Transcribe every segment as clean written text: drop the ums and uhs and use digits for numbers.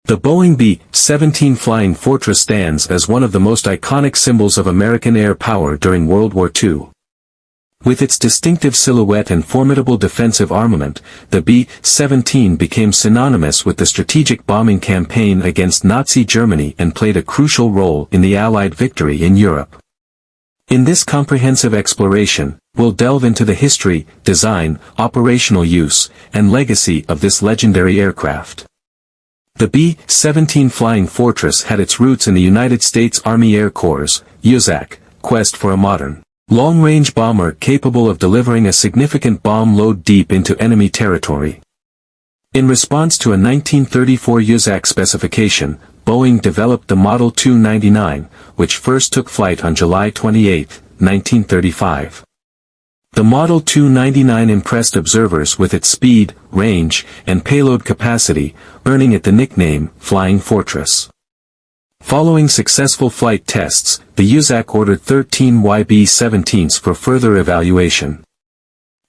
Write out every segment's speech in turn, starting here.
The Boeing B-17 Flying Fortress stands as one of the most iconic symbols of American air power during World War II. With its distinctive silhouette and formidable defensive armament, the B-17 became synonymous with the strategic bombing campaign against Nazi Germany and played a crucial role in the Allied victory in Europe. In this comprehensive exploration, we'll delve into the history, design, operational use, and legacy of this legendary aircraft. The B-17 Flying Fortress had its roots in the United States Army Air Corps' USAC quest for a modern, long-range bomber capable of delivering a significant bomb load deep into enemy territory. In response to a 1934 USAC specification, Boeing developed the Model TU-99, which first took flight on July 28, 1935. The Model TU-99 impressed observers with its speed, range, and payload capacity, earning it the nickname Flying Fortress. Following successful flight tests, the USAC ordered 13 YB-17s for further evaluation.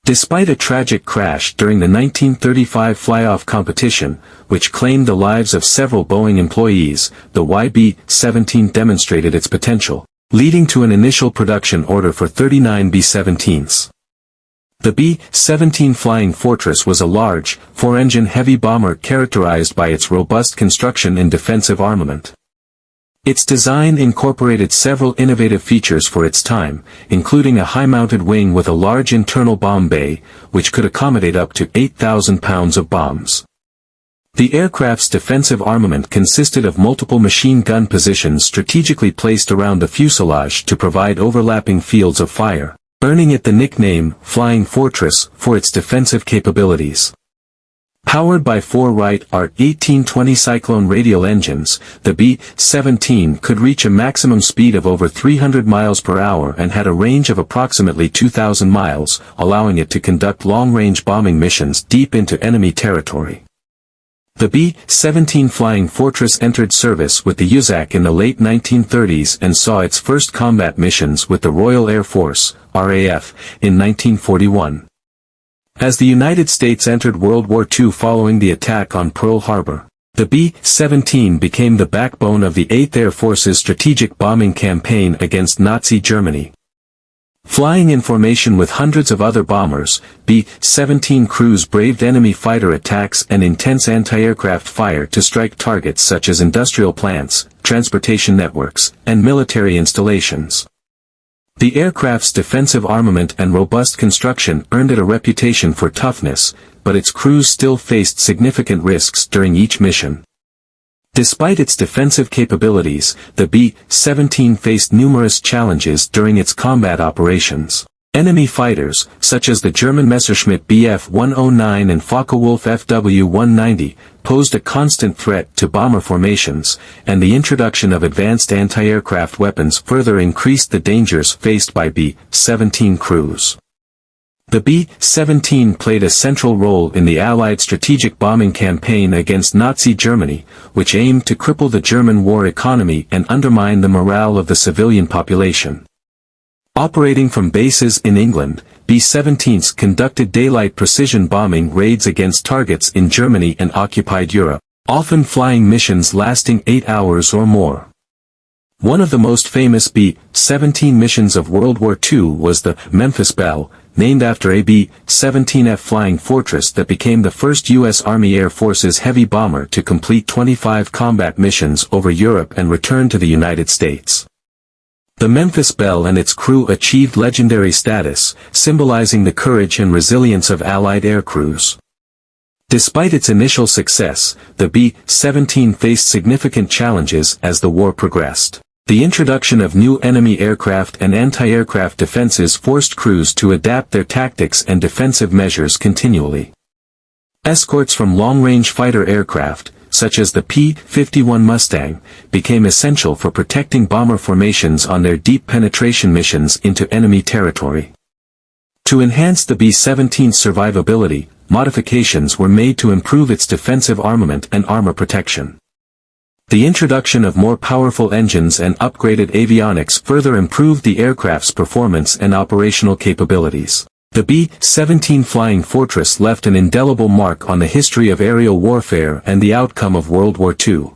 Despite a tragic crash during the 1935 fly-off competition, which claimed the lives of several Boeing employees, the YB-17 demonstrated its potential, leading to an initial production order for 39 B-17s. The B-17 Flying Fortress was a large, four-engine heavy bomber characterized by its robust construction and defensive armament. Its design incorporated several innovative features for its time, including a high-mounted wing with a large internal bomb bay, which could accommodate up to 8,000 pounds of bombs. The aircraft's defensive armament consisted of multiple machine gun positions strategically placed around the fuselage to provide overlapping fields of fire, earning it the nickname Flying Fortress for its defensive capabilities. Powered by four Wright R-1820 Cyclone radial engines, the B-17 could reach a maximum speed of over 300 miles per hour and had a range of approximately 2,000 miles, allowing it to conduct long-range bombing missions deep into enemy territory. The B-17 Flying Fortress entered service with the USAC in the late 1930s and saw its first combat missions with the Royal Air Force, RAF, in 1941. As the United States entered World War II following the attack on Pearl Harbor, the B-17 became the backbone of the 8th Air Force's strategic bombing campaign against Nazi Germany. Flying in formation with hundreds of other bombers, B-17 crews braved enemy fighter attacks and intense anti-aircraft fire to strike targets such as industrial plants, transportation networks, and military installations. The aircraft's defensive armament and robust construction earned it a reputation for toughness, but its crews still faced significant risks during each mission. Despite its defensive capabilities, the B-17 faced numerous challenges during its combat operations. Enemy fighters, such as the German Messerschmitt Bf-109 and Focke-Wulf Fw-190, posed a constant threat to bomber formations, and the introduction of advanced anti-aircraft weapons further increased the dangers faced by B-17 crews. The B-17 played a central role in the Allied strategic bombing campaign against Nazi Germany, which aimed to cripple the German war economy and undermine the morale of the civilian population. Operating from bases in England, B-17s conducted daylight precision bombing raids against targets in Germany and occupied Europe, often flying missions lasting 8 hours or more. One of the most famous B-17 missions of World War II was the Memphis Belle, named after a B-17F Flying Fortress that became the first U.S. Army Air Force's heavy bomber to complete 25 combat missions over Europe and return to the United States. The Memphis Belle and its crew achieved legendary status, symbolizing the courage and resilience of Allied air crews. Despite its initial success, the B-17 faced significant challenges as the war progressed. The introduction of new enemy aircraft and anti-aircraft defenses forced crews to adapt their tactics and defensive measures continually. Escorts from long-range fighter aircraft, such as the P-51 Mustang, became essential for protecting bomber formations on their deep penetration missions into enemy territory. To enhance the B-17's survivability, modifications were made to improve its defensive armament and armor protection. The introduction of more powerful engines and upgraded avionics further improved the aircraft's performance and operational capabilities. The B-17 Flying Fortress left an indelible mark on the history of aerial warfare and the outcome of World War II.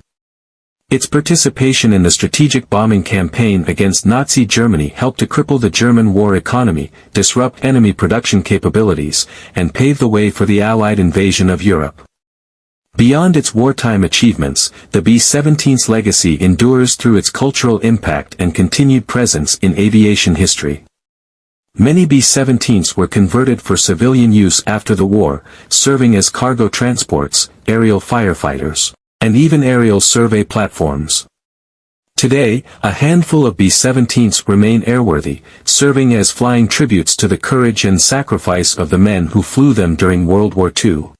Its participation in the strategic bombing campaign against Nazi Germany helped to cripple the German war economy, disrupt enemy production capabilities, and pave the way for the Allied invasion of Europe. Beyond its wartime achievements, the B-17's legacy endures through its cultural impact and continued presence in aviation history. Many B-17s were converted for civilian use after the war, serving as cargo transports, aerial firefighters, and even aerial survey platforms. Today, a handful of B-17s remain airworthy, serving as flying tributes to the courage and sacrifice of the men who flew them during World War II.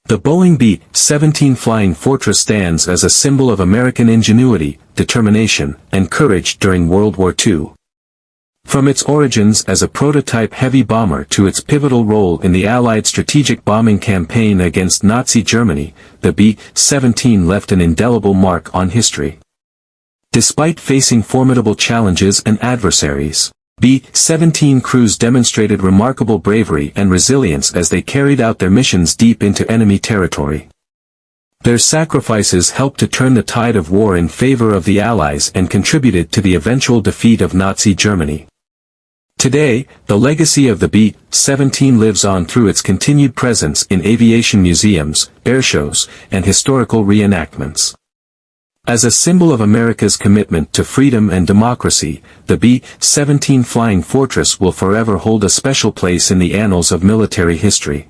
The Boeing B-17 Flying Fortress stands as a symbol of American ingenuity, determination, and courage during World War II. From its origins as a prototype heavy bomber to its pivotal role in the Allied strategic bombing campaign against Nazi Germany, the B-17 left an indelible mark on history. Despite facing formidable challenges and adversaries, B-17 crews demonstrated remarkable bravery and resilience as they carried out their missions deep into enemy territory. Their sacrifices helped to turn the tide of war in favor of the Allies and contributed to the eventual defeat of Nazi Germany. Today, the legacy of the B-17 lives on through its continued presence in aviation museums, airshows, and historical reenactments. As a symbol of America's commitment to freedom and democracy, the B-17 Flying Fortress will forever hold a special place in the annals of military history.